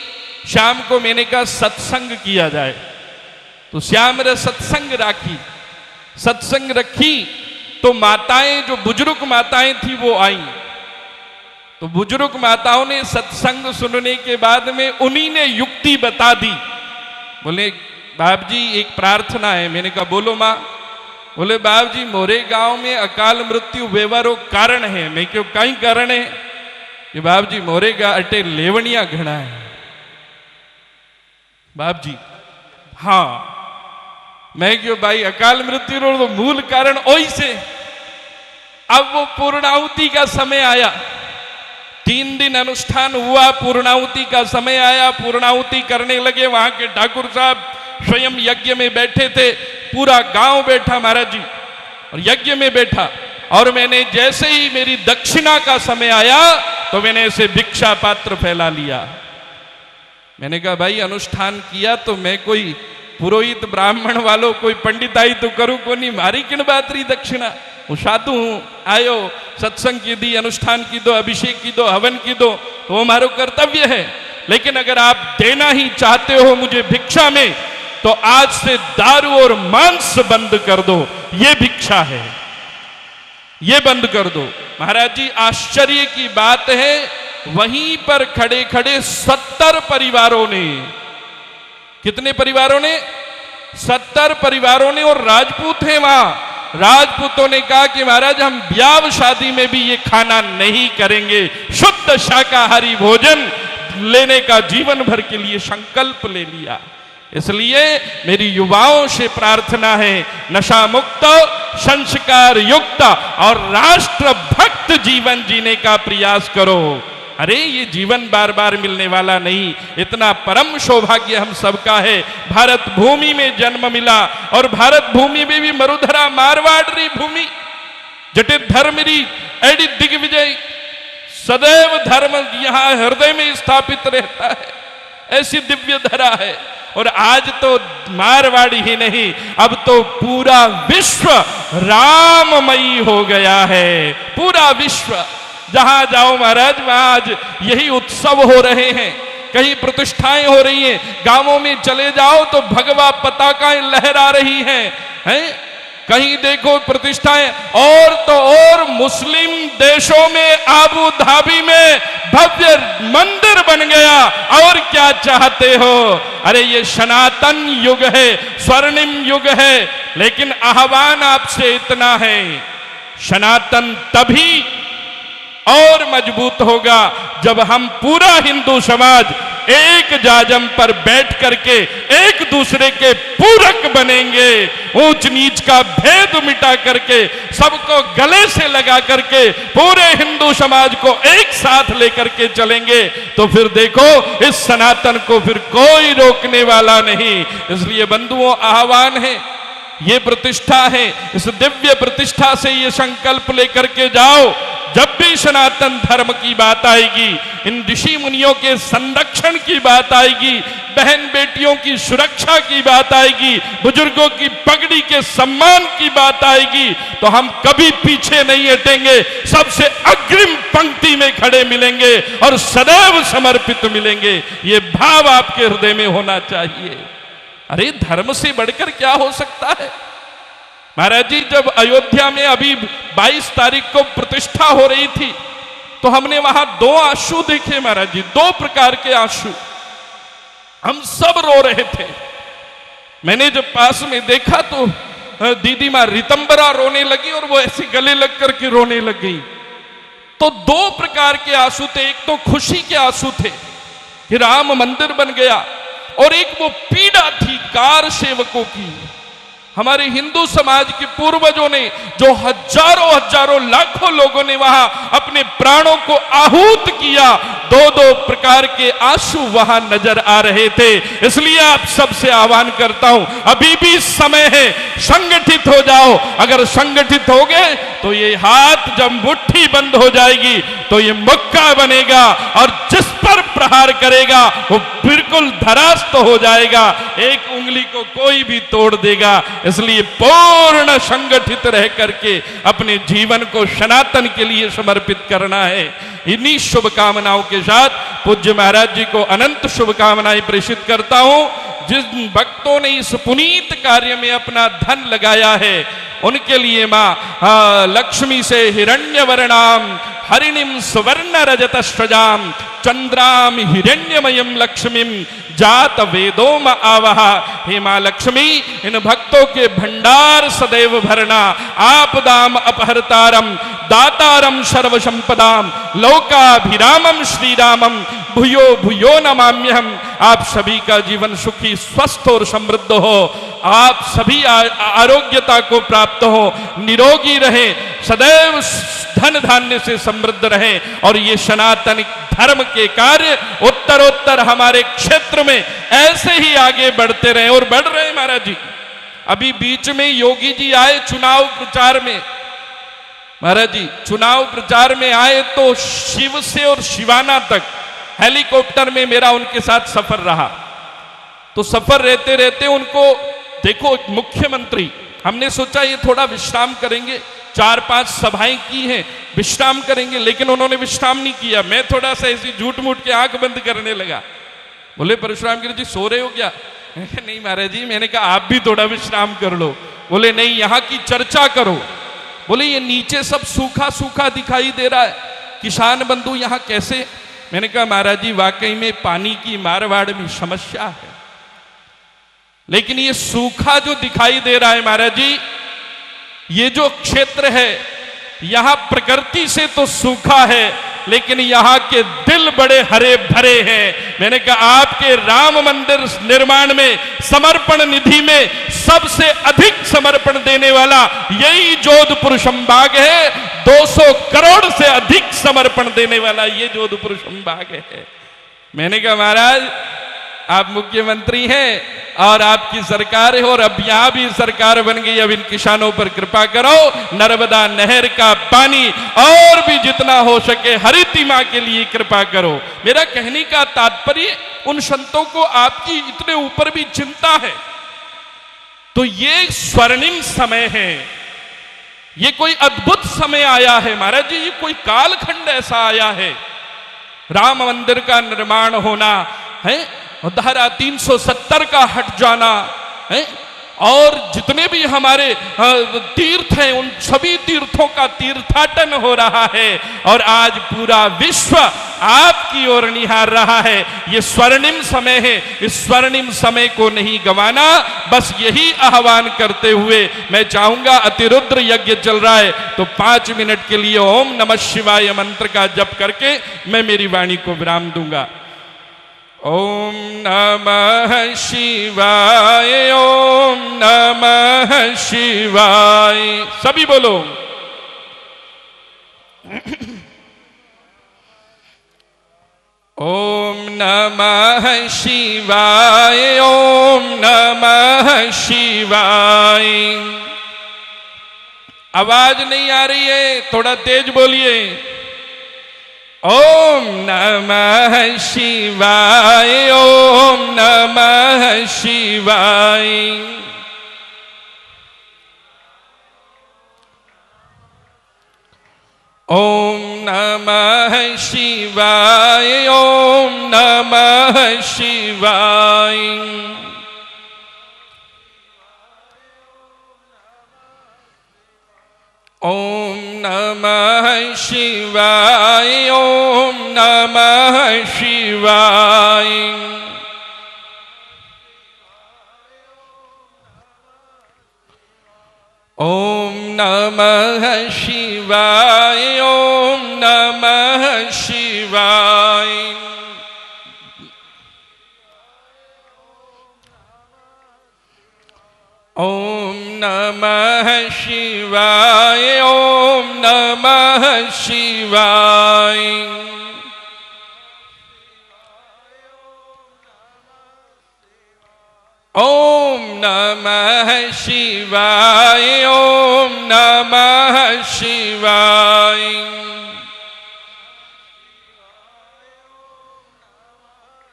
शाम को मैंने कहा सत्संग किया जाए, तो श्याम रे सत्संग राखी। सत्संग रखी तो माताएं, जो बुजुर्ग माताएं थी वो आई। तो बुजुर्ग माताओं ने सत्संग सुनने के बाद में उन्हीं ने युक्ति बता दी। बोले बाप जी एक प्रार्थना है। मैंने कहा बोलो माँ। बोले बाप जी मोरे गांव में अकाल मृत्यु व्यवहारो कारण है। मैं क्यों कई कारण है? कि बाप जी मोरे गा अटे लेवनिया घना है। बाप जी हाँ। मैं क्यों भाई अकाल मृत्यु रो तो मूल कारण ओही से। अब वो पूर्णाहुति का समय आया, 3 दिन अनुष्ठान हुआ, पूर्णाहुति का समय आया, पूर्णाहुति करने लगे। वहां के ठाकुर साहब स्वयं यज्ञ में बैठे थे, पूरा गांव बैठा महाराज जी और यज्ञ में बैठा। और मैंने जैसे ही मेरी दक्षिणा का समय आया तो मैंने ऐसे भिक्षा पात्र फैला लिया। मैंने कहा भाई अनुष्ठान किया तो मैं कोई पुरोहित ब्राह्मण वालों कोई पंडिताई तो करूं को नहीं, मारी किन बात रही दक्षिणा। હું સાધુ હું આયો, सत्संग की दी, अनुष्ठान की दो, अभिषेक की दो, हवन की दो, तो वो हमारा कर्तव्य है। लेकिन अगर आप देना ही चाहते हो मुझे भिक्षा में, तो आज से दारू और मांस बंद कर दो, ये भिक्षा है, ये बंद कर दो। महाराज जी आश्चर्य की बात है, वहीं पर खड़े खड़े 70 परिवारों ने, कितने परिवारों ने? 70 परिवारों ने, और राजपूत हैं वहां। राजपूतों ने कहा कि महाराज हम ब्याह शादी में भी ये खाना नहीं करेंगे, शुद्ध शाकाहारी भोजन लेने का जीवन भर के लिए संकल्प ले लिया। इसलिए मेरी युवाओं से प्रार्थना है, नशा मुक्त, संस्कार युक्त और राष्ट्र भक्त जीवन जीने का प्रयास करो। अरे ये जीवन बार बार मिलने वाला नहीं, इतना परम सौभाग्य हम सबका है। भारत भूमि में जन्म मिला और भारत भूमि में भी मरुधरा मारवाड़ी भूमि जटित धर्मरी एडी दिग्विजय सदैव धर्म यहां हृदय में स्थापित रहता है, ऐसी दिव्य धरा है। और आज तो मारवाड़ी ही नहीं, अब तो पूरा विश्व राममयी हो गया है। पूरा विश्व जहां जाओ महाराज वहां आज यही उत्सव हो रहे हैं, कहीं प्रतिष्ठाएं हो रही हैं, गांवों में चले जाओ तो भगवा पताकाएं लहरा रही हैं, कहीं देखो प्रतिष्ठाएं। और तो और मुस्लिम देशों में आबू धाबी में भव्य मंदिर बन गया। और क्या चाहते हो? अरे ये सनातन युग है, स्वर्णिम युग है। लेकिन आह्वान आपसे इतना है, सनातन तभी और मजबूत होगा जब हम पूरा हिंदू समाज एक जाजम पर बैठ करके एक दूसरे के पूरक बनेंगे, ऊंच नीच का भेद मिटा करके सबको गले से लगा करके पूरे हिंदू समाज को एक साथ लेकर के चलेंगे, तो फिर देखो इस सनातन को फिर कोई रोकने वाला नहीं। इसलिए बंधुओं आह्वान है, ये प्रतिष्ठा है, इस दिव्य प्रतिष्ठा से ये संकल्प लेकर के जाओ, जब भी सनातन धर्म की बात आएगी, इन ऋषि मुनियों के संरक्षण की बात आएगी, बहन बेटियों की सुरक्षा की बात आएगी, बुजुर्गों की पगड़ी के सम्मान की बात आएगी, तो हम कभी पीछे नहीं हटेंगे, सबसे अग्रिम पंक्ति में खड़े मिलेंगे और सदैव समर्पित मिलेंगे। ये भाव आपके हृदय में होना चाहिए। अरे धर्म से बढ़कर क्या हो सकता है महाराज जी? जब अयोध्या में अभी 22 तारीख को प्रतिष्ठा हो रही थी तो हमने वहां 2 आंसू देखे महाराज जी, 2 प्रकार के आंसू। हम सब रो रहे थे। मैंने जब पास में देखा तो दीदी मां रितंबरा रोने लगी और वो ऐसे गले लग करके रोने लग गई। तो 2 प्रकार के आंसू थे। एक तो खुशी के आंसू थे कि राम मंदिर बन गया, और एक वो पीड़ा थी कार सेवकों की। हमारे हिंदू समाज के पूर्वजों ने, जो हजारों लाखों लोगों ने वहां अपने प्राणों को आहूत किया, 2 प्रकार के आंसू वहां नजर आ रहे थे। इसलिए आप सबसे आह्वान करता हूं, अभी भी समय है, संगठित हो जाओ। अगर संगठित हो गए तो ये हाथ जब मुट्ठी बंद हो जाएगी तो ये मुक्का बनेगा, और जिस पर प्रहार करेगा वो बिल्कुल धरास्त हो जाएगा, एक उंगली को कोई भी तोड़ देगा। इसलिए पूर्ण संगठित रह करके अपने जीवन को सनातन के लिए समर्पित करना है। इन्हीं शुभकामनाओं के साथ पूज्य महाराज जी को अनंत शुभकामनाएं प्रेषित करता हूं। जिन भक्तों ने इस पुनीत कार्य में अपना धन लगाया है उनके लिए मां लक्ष्मी से हिरण्यवर्णाम हरिणीम सुवर्ण रजत स्वजाम चंद्राम हिरण्यमयम लक्ष्मीम जात वेदोम आवहा। हे मां लक्ष्मी, इन भक्तों के भंडार सदैव भरना। आपदाम अपहरतारम दातारम सर्व संपदाम लोकाभिरामम श्रीरामम भूयो भूयो नमाम्यहम। आप सभी का जीवन सुखी स्वस्थ और समृद्ध हो, आप सभी आरोग्यता को प्राप्त हो, निरोगी रहे, सदैव धन धान्य से समृद्ध रहे, और ये सनातन धर्म के कार्य उत्तरोत्तर हमारे क्षेत्र में ऐसे ही आगे बढ़ते रहे और बढ़ रहे। महाराज जी अभी बीच में योगी जी आए चुनाव प्रचार में, महाराज जी चुनाव प्रचार में आए तो शिव से और शिवाना तक हेलीकॉप्टर में मेरा उनके साथ सफर रहा। तो सफर रहते रहते उनको देखो मुख्यमंत्री, हमने सोचा ये थोड़ा विश्राम करेंगे, 4-5 सभाएं की हैं, विश्राम करेंगे, लेकिन उन्होंने विश्राम नहीं किया। मैं थोड़ा सा ऐसी झूठ मूठ के आंख बंद करने लगा। बोले परशुराम गिरी जी सो रहे हो क्या? नहीं महाराज जी। मैंने कहा आप भी थोड़ा विश्राम कर लो। बोले नहीं, यहाँ की चर्चा करो। बोले ये नीचे सब सूखा सूखा दिखाई दे रहा है, किसान बंधु यहाँ कैसे? मैंने कहा महाराज जी वाकई में पानी की मारवाड़ में समस्या है, लेकिन ये सूखा जो दिखाई दे रहा है महाराज जी, ये जो क्षेत्र है यहां प्रकृति से तो सूखा है, लेकिन यहां के दिल बड़े हरे भरे हैं। मैंने कहा आपके राम मंदिर निर्माण में समर्पण निधि में सबसे अधिक समर्पण देने वाला यही जोधपुर संभाग है। 200 करोड़ से अधिक समर्पण देने वाला ये जोधपुर संभाग है। मैंने कहा महाराज आप मुख्यमंत्री हैं और आपकी सरकार है और अब यहां भी सरकार बन गई, अब इन किसानों पर कृपा करो, नर्मदा नहर का पानी और भी जितना हो सके हरित मां के लिए कृपा करो। मेरा कहने का तात्पर्य उन संतों को आपकी इतने ऊपर भी चिंता है। तो ये स्वर्णिम समय है, ये कोई अद्भुत समय आया है महाराज जी, ये कोई कालखंड ऐसा आया है। राम मंदिर का निर्माण होना है, धारा 370 का हट जाना है, और जितने भी हमारे तीर्थ हैं उन सभी तीर्थों का तीर्थाटन हो रहा है और आज पूरा विश्व आपकी ओर निहार रहा है। ये स्वर्णिम समय है, इस स्वर्णिम समय को नहीं गंवाना। बस यही आह्वान करते हुए मैं चाहूंगा, अतिरुद्र यज्ञ चल रहा है तो 5 मिनट के लिए ओम नमः शिवाय मंत्र का जप करके मैं मेरी वाणी को विराम दूंगा। ओम नमः शिवाय, ओम नमः शिवाय, सभी बोलो। ओम नमः शिवाय, ओम नमः शिवाय। आवाज नहीं आ रही है, थोड़ा तेज बोलिए। ओम नमः शिवाय, ओम नमः शिवाय। ओम नमः शिवाय, ओम नमः शिवाय। ओम नमः शिवाय, ओम नमः शिवाय। ओम नमः शिवाय, ओम नमः शिवाय। ओम नमः शिवाय, ओम नमः शिवाय। ओम नमः शिवाय, ओम नमः शिवाय।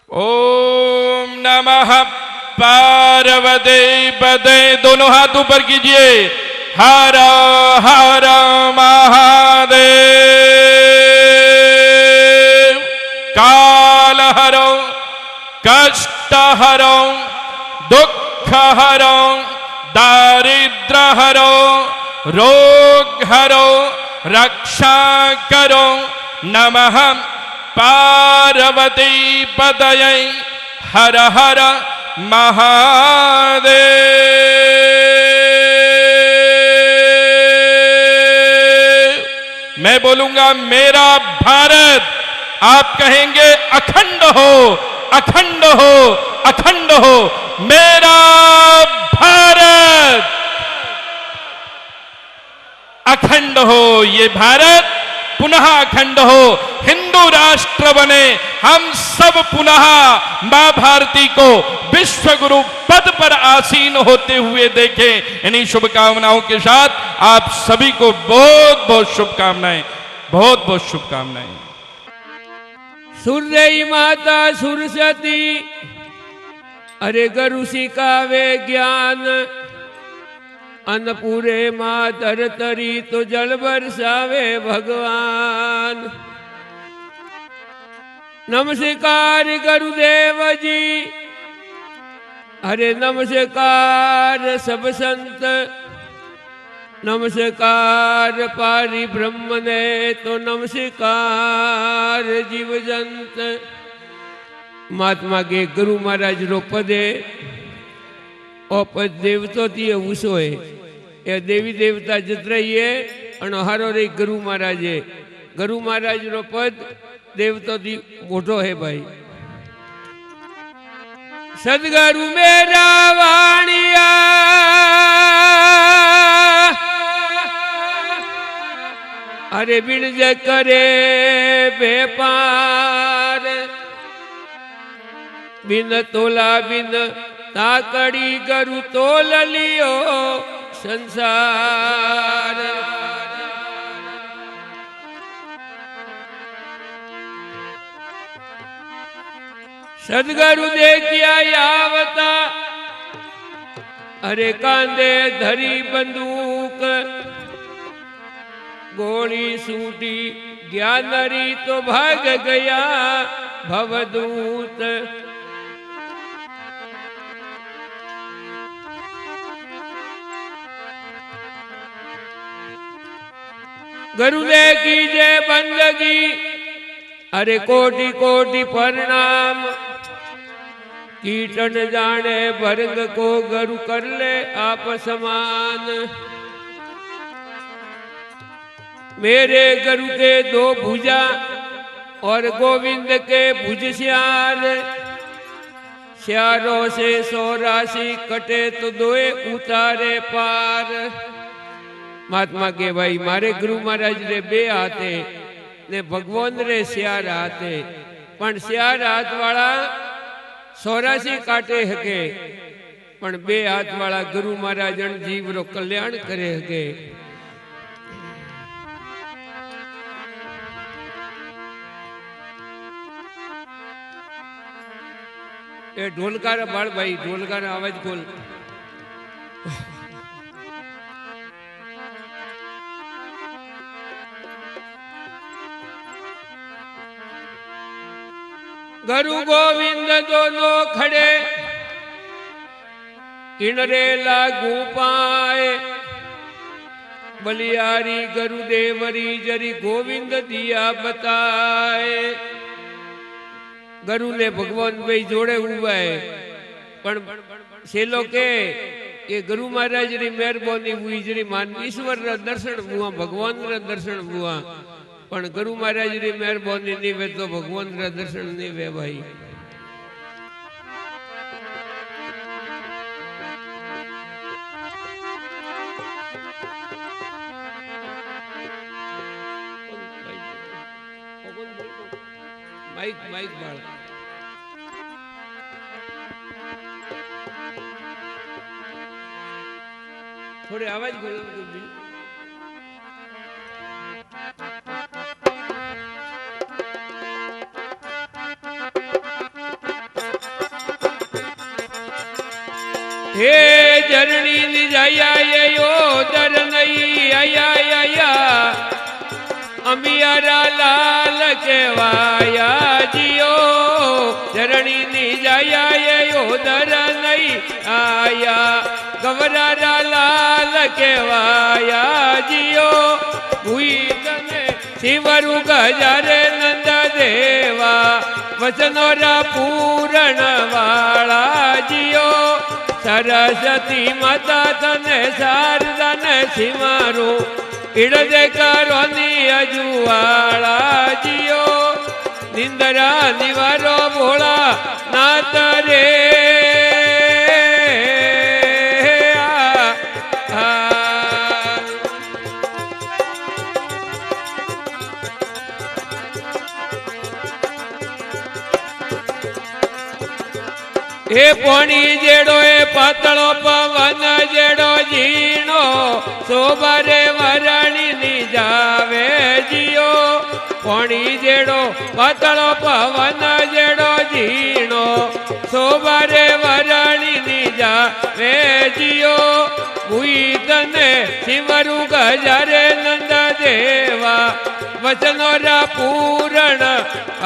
ओम नमः पार्वती पदे, दोनों हाथ ऊपर कीजिए। हर हर महादेव। काल हरो, कष्ट हरो, दुख हरो, दारिद्र हरो, रोग हरो, रक्षा करो। नमः पार्वती पदये हर हर महादेव। मैं बोलूंगा मेरा भारत, आप कहेंगे अखंड हो, अखंड हो, अखंड हो। मेरा भारत अखंड हो, ये भारत पुनः अखंड हो, हिंदू राष्ट्र बने, हम सब पुनः मां भारती को विश्व गुरु पद पर आसीन होते हुए देखें। इन्हीं शुभकामनाओं के साथ आप सभी को बहुत बहुत शुभकामनाएं, बहुत बहुत शुभकामनाएं। सूर्य माता सुरसती, अरे गुरु सिखावे ज्ञान। अन्नपूरे मातर तरी तो जल बरसावे भगवान। नमस्कार गुरुदेव जी, अरे नमस्कार सब संत। नमस्कार पारि ब्रह्म ने तो नमस्कार जीव जंत। महात्मा के गुरु महाराज रो पदे और पद देवतो थी उषो है, ये देवी देवता जत रही है और हरो रे गुरु महाराज है। गुरु महाराज रो पद देवतो थी मोटो है भाई। सदगुरु मेरा वाणिया, अरे बिणज करे बेपार बिन तोला बिन ताकड़ी गरु तोल लियो संसार। सदगुरु देखिया आवता अरे कांदे धरी बंदूक गोली सूटी ज्ञानरी तो भाग गया भवदूत। गुरु ने कीजे बंदगी अरे कोटि कोटि प्रणाम। कीटन जाने भरग को गुरु कर ले आप समान। मेरे गुरु के दो भुजा और गोविंद के भुज श्यार। श्यारों से 84 कटे तो दोए उतारे पार। महात्मा के भाई मारे गुरु महाराज रे बे हाथे ने भगवान रे श्यार हाथे पण श्यार हाथ वाला 84 काटे हके पण बे हाथ वाला गुरु महाराज जीव रो कल्याण करे हके। ए ढोलकार बाळ भाई ढोलकार आवाज खोल। गुरु गोविंद दोनों खड़े किनरे लागू पाए। बलियारी गुरुदेवरी जरी गोविंद दिया बताए। गुरु ने भगवान भाई जोड़े हुआ है पण सेलो के ये गुरु महाराज री मेहरबानी हुई जरी मान ईश्वर रा दर्शन हुआ भगवान रा दर्शन हुआ पण गुरु महाराज री मेहरबानी नहीं वे तो भगवान रा दर्शन नहीं वे भाई। माइक माइक बाळ थोड़े आवाज बोलो। हे जरणी निजाया यो दर नहीं आया आया अमियारा लाल केवाया जियो। जरणी निजाया यो दर नहीं आया गवरारा लाल केवाया जियो। हुई तने शिवरु गजारे नंद देवा वचनोरा पूरण वाला जियो। सरस्वती माता तने शारदा ने सिमारू इड़दे करोनी अजुवाला जियो। निंदरा निवारो भोला नाथ रे हे पोणी जेड़ो ए पातलो पवन जेड़ो जीणो सोबारे वरणी नी जावे जियो। पोणी जेड़ो पातलो पवन जेड़ो जीणो सोबारे वरणी नी जावे जियो। हुई तने शिवरु गजारे नंद देवा वचनोरा पूरण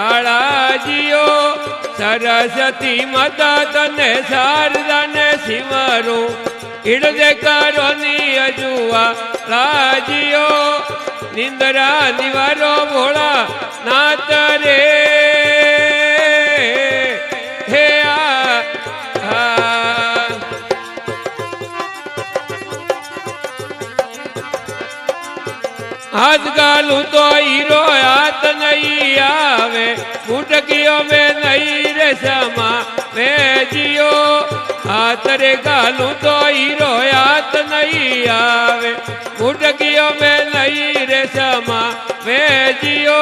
आला जियो। सरस्वती माता तने शारदा ने सिमरू इड़दे करोनी अजुआ लाजियो। निंदरा निवारो भोला नाथ रे हे हाथ गालू तो हीरो हाथ नहीं आवे मुटकियों में नहीं रे समा वे जियो। हाथ रे गालू तो हीरो हाथ नहीं भाई आवे मुडगियो में नहीं रे समा वे जियो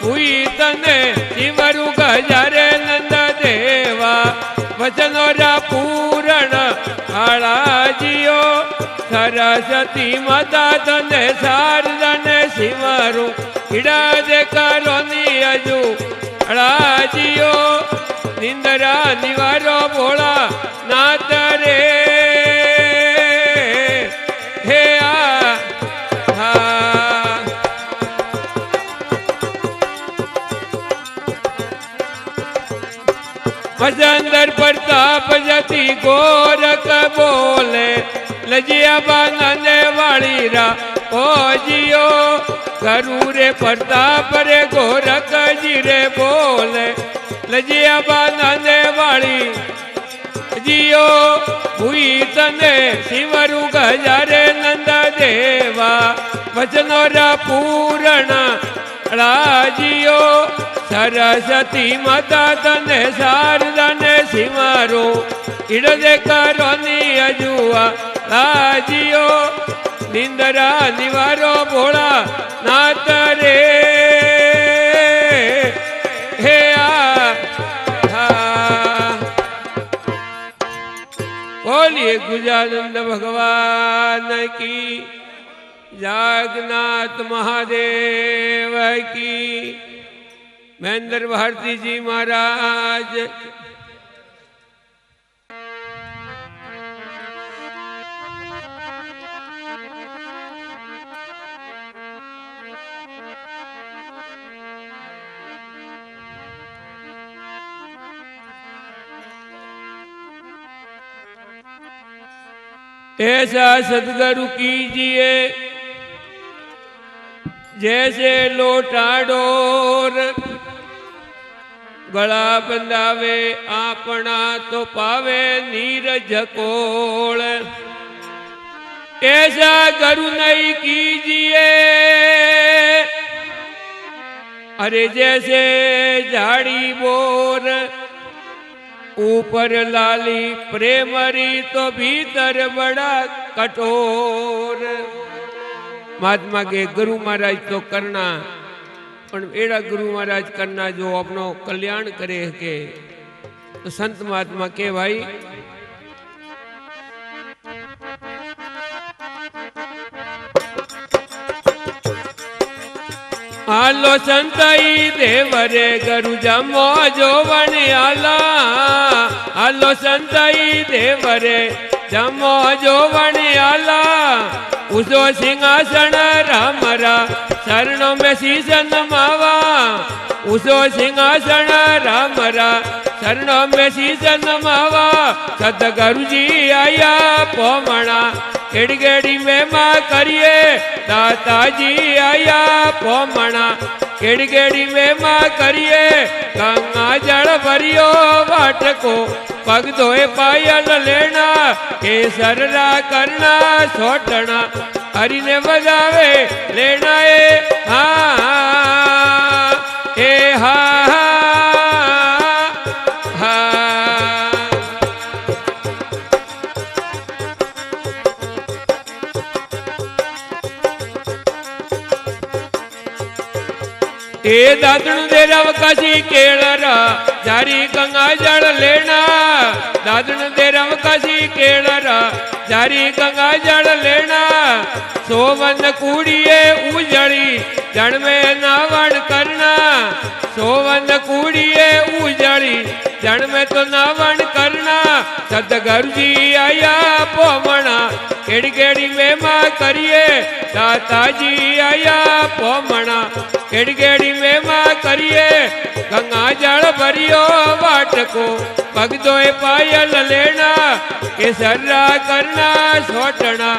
हुई तने सिमरु गजारे नंद देवा वचनोरा पूरण आला जियो सरस्वती माता तने शारदने सिमरु इड़ा दे करोनी अजू अड़ा जियो निंदरा निवारो भोला नाथ रे हे आ मजंदर प्रताप जति गोरख बोले लजिया बांधने वाली रा ओ जियो गरुरे प्रताप रे गोरख जी रे बोले लजिया बांधने वाली जियो हुई तने सिमरु गजारे नंद देवा वचनोरा पूर्ण राजियो सरस्वती माता तने शारदने सिमरु इड़दे करोनी अजुआ राजियो निंदरा निवारो भोला नाथ रे हे बोलिए गुजानंद भगवान की जागनाथ महादेव की महेंद्र भारती जी महाराज ऐसा सदगुरु कीजिए जैसे लोटा डोर गला बंधावे आपना तो पावे नीरज कोल ऐसा गुरु नहीं कीजिए अरे जैसे झाड़ी बोर ऊपर लाली प्रेमरी तो भीतर बड़ा कठोर महात्मा के गुरु महाराज तो करना पण एड़ा गुरु महाराज करना जो अपनो कल्याण करे के तो संत महात्मा के भाई आलो संतई देवरे गुरु जमो जो बने आला आलो संतई देवरे जमो जो बने आला उसो सिंहासन रामरा शरणों में शीशन मावा उसो सिंहासन रामरा शरणों में शीशन मावा सतगुरु जी आया पोमणा गेड़ी गेड़ी में माँ करिए दाता जी आया पोमणा गेड़ी गेड़ी में माँ करिए गंगा जल भरियो बाट को पग धोए पायल लेना केसररा करना सोटना हरि ने बजावे लेना ए हाँ ए हाँ ए दादणु दे रवकाशी केळरा जारी गंगा जल लेना दादणु दे रवकाशी केळरा जारी गंगा जल लेना सोवन कूड़िए उजड़ी जड़ में नावण करना सोवन कूड़िए उजड़ी जड़ में तो नावण करना सतगुरु जी आया पोमणा केड़ी केड़ी में माँ करिए दाता जी आया पोमणा केड़ी केड़ी में माँ करिए गंगा जल भरियो बाट को पग धोए पायल लेना केसरा करना सोटना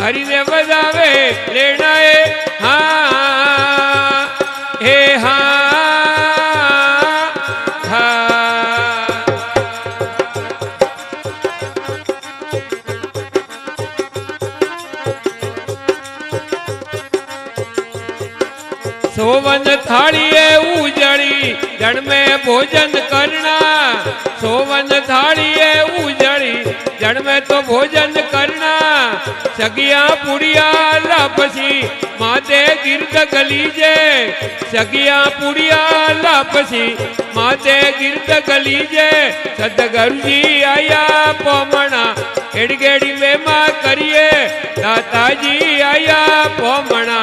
हरि ने बजावे लेना है हाँ हे हाँ सोवन थालिए उजड़ी जड़ में भोजन करना सोवन थालिए उजड़ी जड़ में तो भोजन करना सगिया पुड़िया लापसी माते गिरद गलीजे सगिया पुड़िया लापसी माते गिरद गलीजे सतगुरु जी आया पोमणा एड़गेड़ी में माँ करिए दाता जी आया पोमणा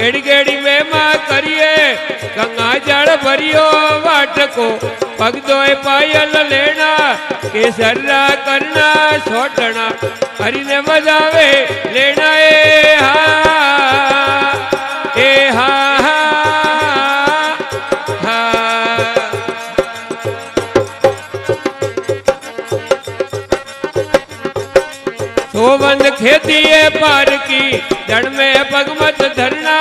एड़गेड़ी में माँ करिए गंगा जल भरियो वाट को पगदोए पायल लेना केसरा करना छोटना हरि ने बजावे लेना ए हा सोवंद खेती है पार की जड़ में पगमत धरना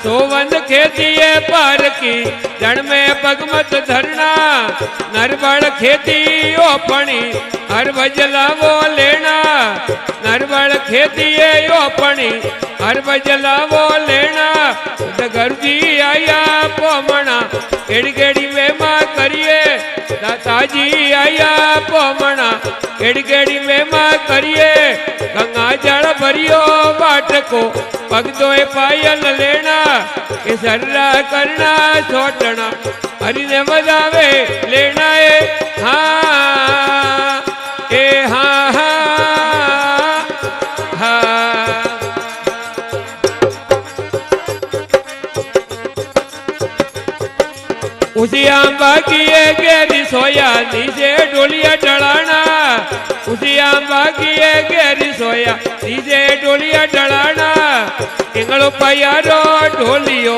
सोवंद खेती है पार की जड़ में पगमत धरना नरबड़ खेती ओ पणी हर बजला वो लेना नरबड़ खेती है ओ पणी हर बजला वो लेना सतगुरु जी आया पोमणा एड़गेड़ी में माँ करिए दाता जी आया पोमणा एड़गेड़ी में माँ करिए गंगा जल भरियो बाट को पगदोए पायल लेना केसरा करना छोटना हरि ने बजावे लेना ए हा उसी आंबा की गहरी सोया नीचे डोलिया डलाना उसी आंबा की गहरी सोया नीचे डोलिया डलाना इंगलो पयारो ढोलियो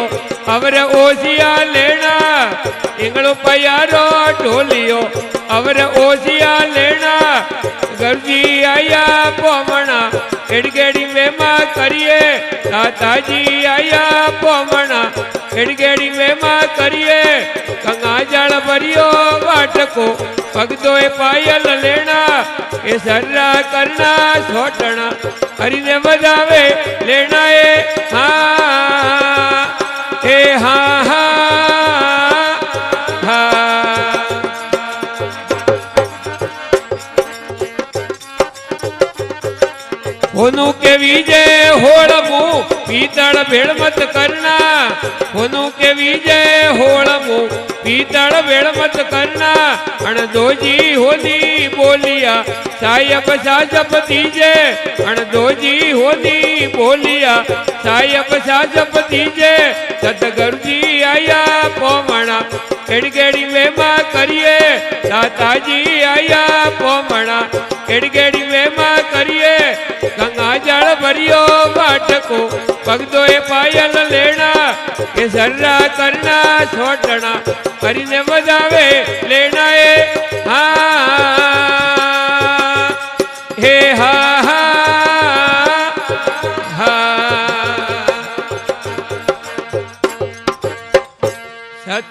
अवर ओसिया लेना इंगलो पयारो ढोलियो अवर ओसिया लेना गुरु जी आया पोमणा एड़गेड़ी में माँ करिए दाता जी आया पोमणा एड़गेड़ी में माँ करिए गंगा जल भरियो बाट को पगदोए पायल लेना केसरा करना छोटना हरि ने बजावे लेना ए हा होनू के विजय होड़ मुँह पीतल भेड़ मत करना होनू के विजय होड़ मुँह पीतल भेड़ मत करना अण दोजी होदी बोलिया सायब साजब दीजे अण दोजी होदी बोलिया सायब साजब दीजे सतगुरु जी आया पोमणा एड़गेड़ी में माँ करिए दाता जी आया पोमणा एड़गेड़ी में माँ करिए गंगा जल भरियो बाट को पगदोए पायल लेना केसरा करना छोटना हरि ने बजावे लेना ए हा